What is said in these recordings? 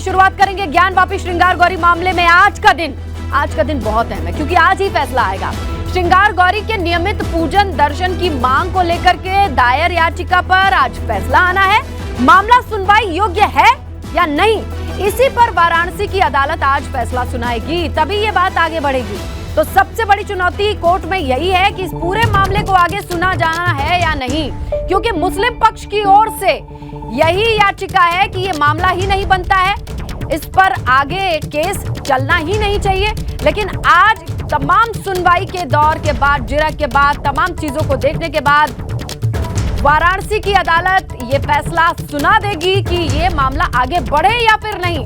शुरुआत करेंगे ज्ञानवापी श्रृंगार गौरी मामले में। आज का दिन बहुत अहम है क्योंकि आज ही फैसला आएगा। श्रृंगार गौरी के नियमित पूजन दर्शन की मांग को लेकर के दायर याचिका पर आज फैसला आना है। मामला सुनवाई योग्य है या नहीं, इसी पर वाराणसी की अदालत आज फैसला सुनाएगी, तभी ये बात आगे बढ़ेगी। तो सबसे बड़ी चुनौती कोर्ट में यही है कि इस पूरे मामले को आगे सुना जाना है या नहीं, क्योंकि मुस्लिम पक्ष की ओर से यही याचिका है कि ये मामला ही नहीं बनता है, इस पर आगे केस चलना ही नहीं चाहिए। लेकिन आज तमाम सुनवाई के दौर के बाद, जिरह के बाद, तमाम चीजों को देखने के बाद वाराणसी की अदालत ये फैसला सुना देगी कि ये मामला आगे बढ़े या फिर नहीं।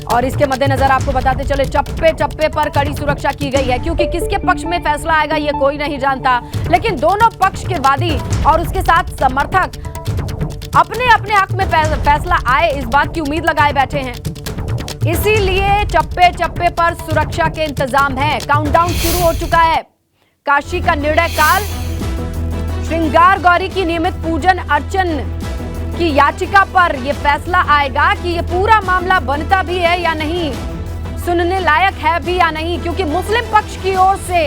और इसके मद्देनजर आपको बताते चले, चप्पे चप्पे पर कड़ी सुरक्षा की गई है, क्योंकि किसके पक्ष में फैसला आएगा ये कोई नहीं जानता। लेकिन दोनों पक्ष के वादी और उसके साथ समर्थक अपने अपने हक में फैसला आए, इस बात की उम्मीद लगाए बैठे हैं। इसीलिए चप्पे चप्पे पर सुरक्षा के इंतजाम है। काउंटडाउन शुरू हो चुका है। काशी का निर्णय काल, श्रृंगार गौरी की नियमित पूजन अर्चन की याचिका पर यह फैसला आएगा कि यह पूरा मामला बनता भी है या नहीं, सुनने लायक है भी या नहीं, क्योंकि मुस्लिम पक्ष की ओर से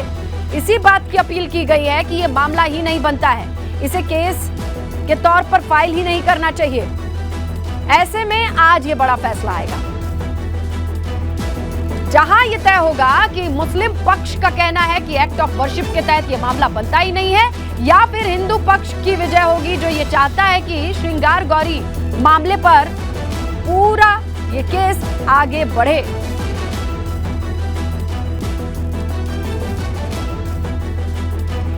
इसी बात की अपील की गई है कि यह मामला ही नहीं बनता है, इसे केस के तौर पर फाइल ही नहीं करना चाहिए। ऐसे में आज ये बड़ा फैसला आएगा, जहां यह तय होगा कि मुस्लिम पक्ष का कहना है कि एक्ट ऑफ वर्शिप के तहत यह मामला बनता ही नहीं है, या फिर हिंदू पक्ष की विजय होगी जो ये चाहता है कि श्रृंगार गौरी मामले पर पूरा ये केस आगे बढ़े।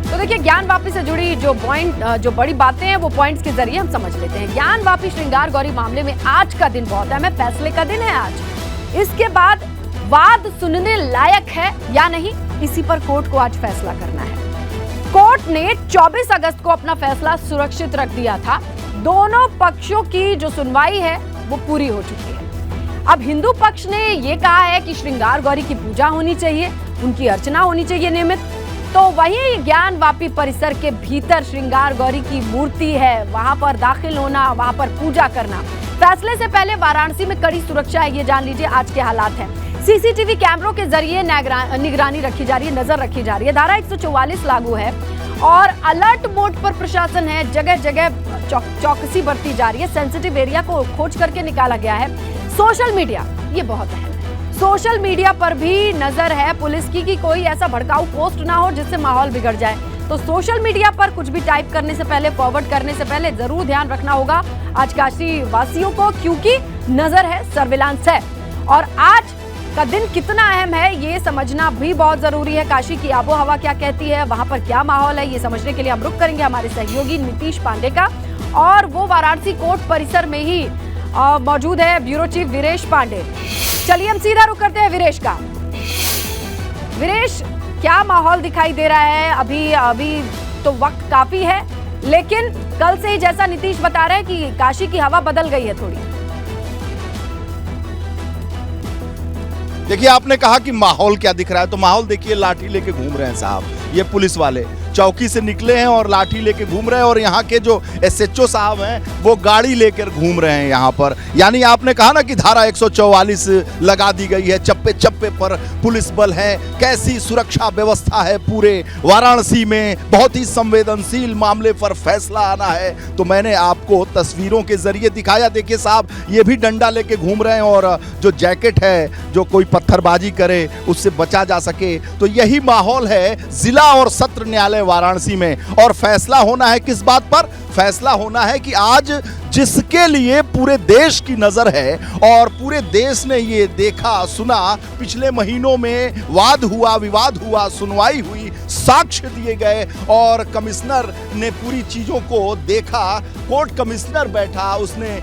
तो देखिए, ज्ञानवापी से जुड़ी जो बड़ी बातें हैं वो पॉइंट्स के जरिए हम समझ लेते हैं। ज्ञानवापी श्रृंगार गौरी मामले में आज का दिन बहुत अहम है, फैसले का दिन है आज। इसके बाद वाद सुनने लायक है या नहीं, इसी पर कोर्ट को आज फैसला करना है। कोर्ट ने 24 अगस्त को अपना फैसला सुरक्षित रख दिया था। दोनों पक्षों की जो सुनवाई है वो पूरी हो चुकी है। अब हिंदू पक्ष ने ये कहा है कि श्रृंगार गौरी की पूजा होनी चाहिए, उनकी अर्चना होनी चाहिए नियमित। तो वहीं ज्ञानवापी परिसर के भीतर श्रृंगार गौरी की मूर्ति है, वहां पर दाखिल होना, वहां पर पूजा करना। फैसले से पहले वाराणसी में कड़ी सुरक्षा है, ये जान लीजिए आज के हालात हैं। सीसीटीवी कैमरों के जरिए निगरानी रखी जा रही है, नजर रखी जा रही है। धारा 144 लागू है और अलर्ट मोड पर प्रशासन है। जगह जगह चौकसी बरती जा रही है। सेंसिटिव एरिया को खोज करके निकाला गया है। सोशल मीडिया, ये बहुत अहम है, सोशल मीडिया पर भी नजर है पुलिस की कि कोई ऐसा भड़काऊ पोस्ट ना हो जिससे माहौल बिगड़ जाए। तो सोशल मीडिया पर कुछ भी टाइप करने से पहले, फॉरवर्ड करने से पहले जरूर ध्यान रखना होगा आज काशी वासियों को, क्योंकि नजर है, सर्विलांस है। और आज का दिन कितना अहम है ये समझना भी बहुत जरूरी है। काशी की आबो हवा क्या कहती है, वहां पर क्या माहौल है, ये समझने के लिए हम रुक करेंगे हमारे सहयोगी नीतीश पांडे का, और वो वाराणसी कोर्ट परिसर में ही मौजूद है ब्यूरो चीफ वीरेश पांडे। चलिए हम सीधा रुक करते हैं वीरेश का। वीरेश, क्या माहौल दिखाई दे रहा है? अभी तो वक्त काफी है, लेकिन कल से ही जैसा नीतीश बता रहे हैं कि काशी की हवा बदल गई है थोड़ी। देखिए, आपने कहा कि माहौल क्या दिख रहा है, तो माहौल देखिए, लाठी लेके घूम रहे हैं साहब, ये पुलिस वाले चौकी से निकले हैं और लाठी लेके घूम रहे हैं, और यहाँ के जो एसएचओ साहब हैं वो गाड़ी लेकर घूम रहे हैं यहाँ पर। यानी आपने कहा ना कि धारा 144 लगा दी गई है, चप्पे चप्पे पर पुलिस बल है। कैसी सुरक्षा व्यवस्था है पूरे वाराणसी में, बहुत ही संवेदनशील मामले पर फैसला आना है। तो मैंने आपको तस्वीरों के जरिए दिखाया। देखिए साहब, ये भी डंडा लेके घूम रहे हैं, और जो जैकेट है, जो कोई पत्थरबाजी करे उससे बचा जा सके। तो यही माहौल है जिला और सत्र न्यायालय वाराणसी में। और फैसला होना है किस बात पर? फैसला होना है कि आज जिसके लिए पूरे देश की नजर है और पूरे देश ने ये देखा सुना, पिछले महीनों में वाद हुआ, विवाद हुआ, सुनवाई हुई, साक्ष्य दिए गए और कमिश्नर ने पूरी चीजों को देखा। कोर्ट कमिश्नर बैठा, उसने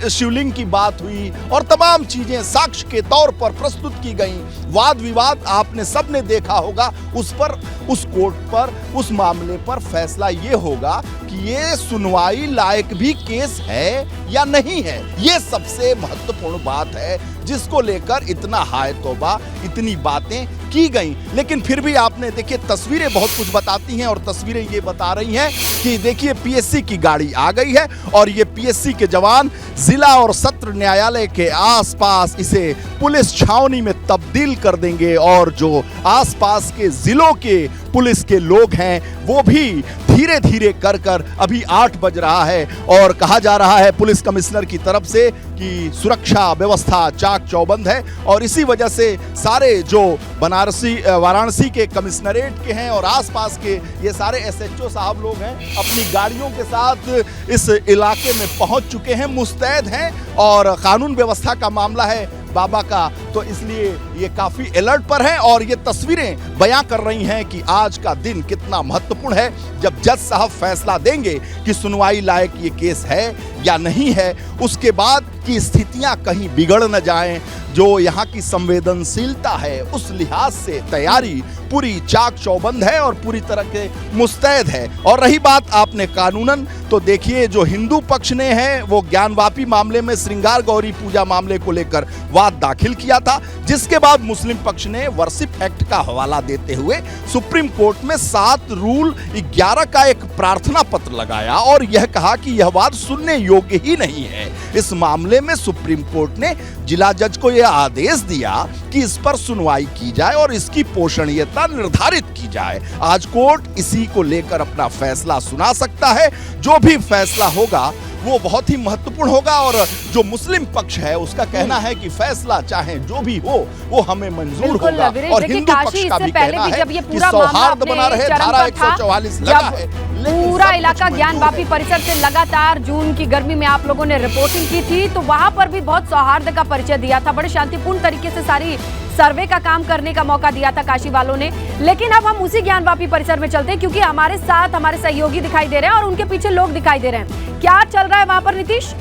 शिवलिंग की बात हुई और तमाम चीजें साक्ष्य के तौर पर प्रस्तुत की गई। वाद विवाद आपने सबने देखा होगा। उस पर, उस कोर्ट पर, उस मामले पर फैसला ये होगा कि ये सुनवाई लायक भी केस केस है या नहीं है, ये सबसे महत्वपूर्ण बात है जिसको लेकर इतना हाय तौबा, इतनी बातें की गई। लेकिन फिर भी आपने देखिए तस्वीरें बहुत कुछ बताती हैं और तस्वीरें ये बता रही हैं कि देखिए पीएससी की गाड़ी आ गई है और ये पीएससी के जवान जिला और सत्र न्यायालय के आसपास इसे पुलिस छावनी में तब्दील कर देंगे और जो आसपास के जिलों के पुलिस के लोग हैं वो भी धीरे धीरे कर अभी 8 बज रहा है और कहा जा रहा है पुलिस कमिश्नर की तरफ से कि सुरक्षा व्यवस्था चाक चौबंद है और इसी वजह से सारे जो वाराणसी के कमिश्नरेट के हैं और आसपास के ये सारे एसएचओ साहब लोग हैं अपनी गाड़ियों के साथ इस इलाके में पहुंच चुके हैं, मुस्तैद हैं और कानून व्यवस्था का मामला है बाबा का, तो इसलिए ये काफी अलर्ट पर है और ये तस्वीरें बयां कर रही हैं कि आज का दिन कितना महत्वपूर्ण है जब जज साहब फैसला देंगे कि सुनवाई लायक ये केस है या नहीं है। उसके बाद की स्थितियां कहीं बिगड़ न जाएं, जो यहाँ की संवेदनशीलता है उस लिहाज से तैयारी पूरी चाक चौबंद है और पूरी तरह के मुस्तैद है। और रही बात आपने कानूनन, तो देखिए जो हिंदू पक्ष ने है वो ज्ञानवापी मामले में श्रृंगार गौरी पूजा मामले को लेकर वाद दाखिल किया था, जिसके बाद मुस्लिम पक्ष ने वर्शिप एक्ट का हवाला देते हुए सुप्रीम कोर्ट में 7 रूल 11 का एक प्रार्थना पत्र लगाया और यह कहा कि यह वाद सुनने योग्य ही नहीं है। इस मामले में सुप्रीम कोर्ट ने जिला जज को यह आदेश दिया कि इस पर सुनवाई की जाए और इसकी पोषणीयता निर्धारित की जाए। आज कोर्ट इसी को लेकर अपना फैसला सुना सकता है। जो भी फैसला होगा वो बहुत ही महत्वपूर्ण होगा और जो मुस्लिम पक्ष है उसका कहना है कि फैसला चाहे जो भी हो वो हमें मंजूर होगा और हिंदू पक्ष का भी कहना है कि सौहार्द बना रहे। धारा 144 लगा है, पूरा इलाका ज्ञानवापी परिसर से लगातार जून की गर्मी में आप लोगों ने रिपोर्टिंग की थी, तो वहां पर भी बहुत सौहार्द का परिचय दिया था, बड़े शांतिपूर्ण तरीके से सारी सर्वे का काम करने का मौका दिया था काशी वालों ने। लेकिन अब हम उसी ज्ञानवापी परिसर में चलते हैं क्योंकि हमारे साथ हमारे सहयोगी दिखाई दे रहे हैं और उनके पीछे लोग दिखाई दे रहे हैं। क्या चल रहा है वहां पर नीतीश?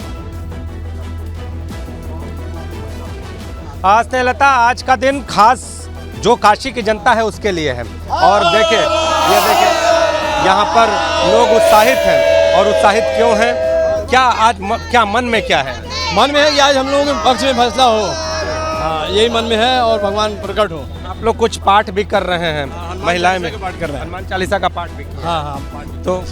आज स्नेहलता, आज का दिन खास जो काशी की जनता है उसके लिए है और देखिए ये देखिए यहाँ पर लोग उत्साहित हैं और उत्साहित क्यों हैं? क्या आज क्या मन में क्या है? मन में है कि आज हम लोगों के पक्ष में फैसला हो, हाँ यही मन में है और भगवान प्रकट हो। आप लोग कुछ पाठ भी कर रहे हैं, महिलाएं में पाठ कर रहे हैं, हनुमान चालीसा का पाठ भी। हाँ तो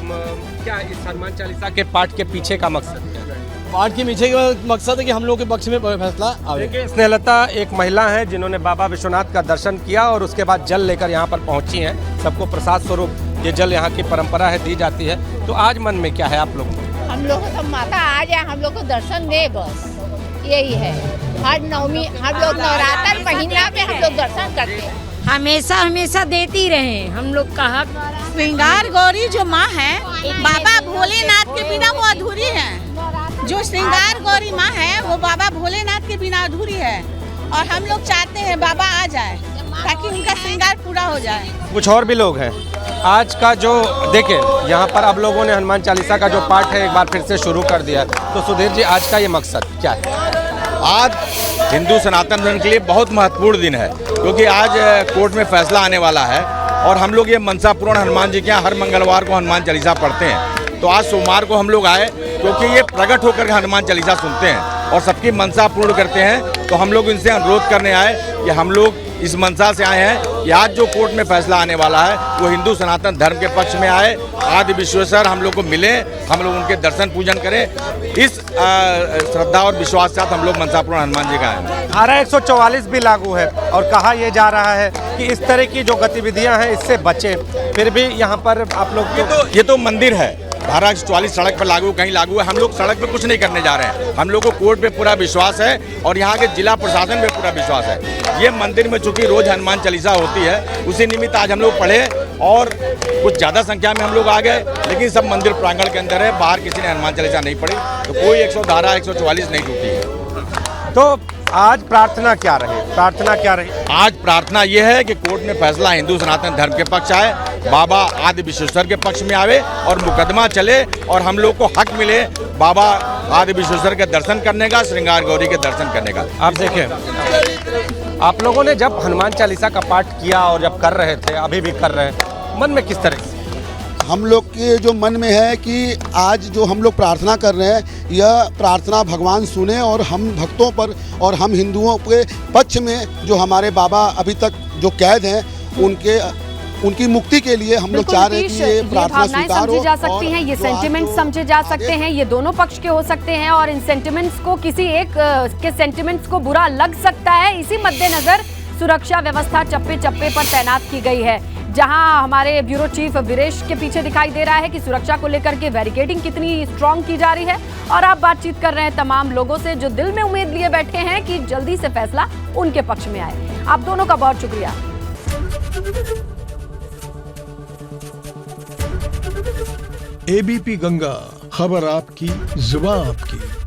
क्या इस हनुमान चालीसा के पाठ के पीछे का मकसद क्या है? पाठ के पीछे का मकसद है कि हम लोग के पक्ष में फैसला आवे। देखिए स्नेहलता, एक महिला है जिन्होंने बाबा विश्वनाथ का दर्शन किया और उसके बाद जल लेकर यहाँ पर पहुँची हैं। सबको प्रसाद स्वरूप ये जल यहाँ की परंपरा है, दी जाती है। तो आज मन में क्या है आप लोगों को? हम लोग को तो माता आ जाए, हम लोग को दर्शन दे, बस यही है। हर नवमी हम लोग नवरात्र महीना में हम लोग दर्शन करते हैं, हमेशा हमेशा देती रहे। हम लोग का हक। श्रृंगार गौरी जो माँ है, बाबा भोलेनाथ के बिना वो अधूरी है। जो श्रृंगार गौरी माँ है वो बाबा भोलेनाथ के बिना अधूरी है और हम लोग चाहते हैं बाबा आ जाए ताकि उनका श्रृंगार पूरा हो जाए। कुछ और भी लोग हैं। आज का जो देखिए यहाँ पर अब लोगों ने हनुमान चालीसा का जो पाठ है एक बार फिर से शुरू कर दिया। तो सुधीर जी, आज का ये मकसद क्या है? आज हिंदू सनातन धर्म के लिए बहुत महत्वपूर्ण दिन है क्योंकि आज कोर्ट में फैसला आने वाला है और हम लोग ये मनसा पूर्ण हनुमान जी के यहाँ हर मंगलवार को हनुमान चालीसा पढ़ते हैं। तो आज सोमवार को हम लोग आए क्योंकि ये प्रकट होकर के हनुमान चालीसा सुनते हैं और सबकी मनसा पूर्ण करते हैं। तो हम लोग इनसे अनुरोध करने आए कि हम लोग इस मनसा से आए हैं कि आज जो कोर्ट में फैसला आने वाला है वो हिंदू सनातन धर्म के पक्ष में आए। आदि विश्वेश्वर हम लोग को मिले, हम लोग उनके दर्शन पूजन करें। इस श्रद्धा और विश्वास के साथ हम लोग मनसापूर्ण हनुमान जी का आए। धारा 144 भी लागू है और कहा यह जा रहा है कि इस तरह की जो गतिविधियां हैं इससे बचें। फिर भी यहाँ पर आप लोग ये तो मंदिर है, धारा 144 सड़क पर लागू, कहीं लागू है। हम लोग सड़क पे कुछ नहीं करने जा रहे हैं। हम लोग को कोर्ट पे पूरा विश्वास है और यहाँ के जिला प्रशासन पे पूरा विश्वास है। ये मंदिर में चूंकि रोज हनुमान चालीसा होती है, उसी निमित्त आज हम लोग पढ़े और कुछ ज़्यादा संख्या में हम लोग आ गए, लेकिन सब मंदिर प्रांगण के अंदर है, बाहर किसी ने हनुमान चालीसा नहीं पढ़ी। तो कोई धारा 144 नहीं टूटी है। तो आज प्रार्थना क्या रही? प्रार्थना क्या रही? आज प्रार्थना ये है कि कोर्ट में फैसला हिंदू सनातन धर्म के पक्ष आए, बाबा आदि विश्वेश्वर के पक्ष में आवे और मुकदमा चले और हम लोग को हक मिले बाबा आदि विश्वेश्वर के दर्शन करने का, श्रृंगार गौरी के दर्शन करने का। आप देखें, आप लोगों ने जब हनुमान चालीसा का पाठ किया और जब कर रहे थे, अभी भी कर रहे हैं, मन में किस तरह से? हम लोग के जो मन में है कि आज जो हम लोग प्रार्थना कर रहे हैं, यह प्रार्थना भगवान सुने और हम भक्तों पर और हम हिंदुओं के पक्ष में जो हमारे बाबा अभी तक जो कैद हैं उनकी मुक्ति के लिए हम लोग चाह रहे हैं कि ये प्रार्थना स्वीकार हो। समझी जा सकती हैं, ये सेंटिमेंट समझे जा सकते हैं, ये दोनों पक्ष के हो सकते हैं और इन सेंटिमेंट्स को किसी एक के सेंटिमेंट्स को बुरा लग सकता है। इसी मद्देनजर सुरक्षा व्यवस्था चप्पे चप्पे पर तैनात की गई है, जहां हमारे ब्यूरो चीफ वीरेश के पीछे दिखाई दे रहा है कि सुरक्षा को लेकर के बैरिकेडिंग कितनी स्ट्रांग की जा रही है। और आप बातचीत कर रहे हैं तमाम लोगों से जो दिल में उम्मीद लिए बैठे हैं कि जल्दी से फैसला उनके पक्ष में आए। आप दोनों का बहुत शुक्रिया। एबीपी गंगा, खबर आपकी, जुबान आपकी।